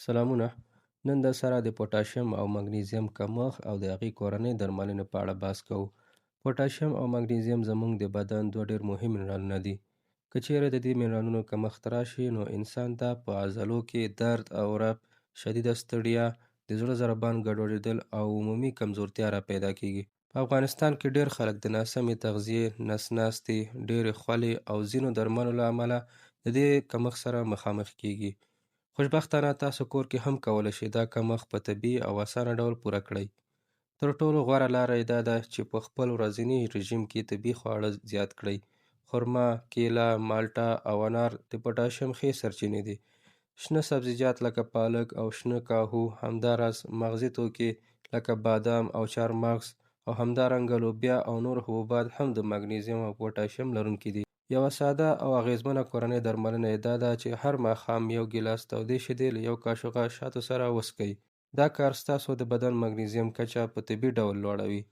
سلامونه. نن در سره د پوتاشیم او مګنیزیم کمښت او د هغې کورنۍ درملنې په اړه بحث کوو. پوتاشیم او مګنیزیم زموږ د بدن دوه ډېر مهم منرالونه دي. که چیرې د دې منرالونو کمښت راشي نو انسان ته په عضلو کې درد او رب، شدیده ستړیا، د زړه ضربان ګډوډېدل او عمومي کمزورتیا را پیدا کیږي. په افغانستان کې ډېر خلک د ناسمې تغذیې، نس ناستې، ډېرې خولې او ځینو درملو له امله د دې کمښت سره مخامخ کیږي. خوشبختانه تاسو کور کې هم کولی شئ دا کمښت په طبیعي او اسانه ډول پوره کړئ. تر ټولو غوره لاره یې دا ده چې په خپل ورځني رژیم کې طبیعي خواړه زیات کړئ. خرما، کیله، مالټه او انار د پوتاشیم ښې سرچینې دي. شنه سبزیجات لکه پالک او شنه کاهو، همداراز مغذي توکي لکه بادام او چارمغز او همدارنګه لوبیا او نور حبوبات هم د مګنیزیم او پوتاشیم لرونکي دي. یوه ساده او اغیزمنه کورنۍ درملنه یې دا ده چې هر ماښام یو ګیلاس تودې شیدې له یو قاشقه شاتو سره وڅښئ. دا کار ستاسو د بدن مګنیزیم کچه په طبیعي ډول لوړوي.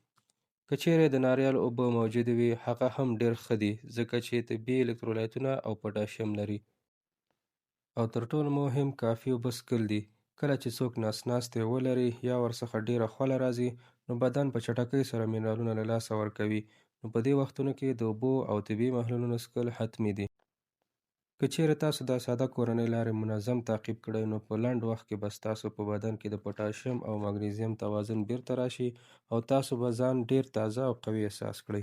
که چیرې د ناریل اوبه موجودې وي هغه هم ډېر ښه دي ځکه چې طبیعي الکترولایتونه او پوتاشیم لري. او تر ټولو مهم کافي اوبه څښل دي. کله چې څوک نس ناستې ولري یا ورڅخه ډېره خوله راځي نو بدن په چټکۍ سره منرالونه له لاسه ورکوي. نو په دې وختونو کې د اوبو او طبیعي محلولونو څښل حتمي دي. که چیرې تاسو دا ساده کورنۍ لارې منظم تعقیب کړئ نو په لنډ وخت کې به ستاسو په بدن کې د پوتاشیم او مګنیزیم توازن بیرته راشي او تاسو به ځان ډېر تازه او قوي احساس کړئ.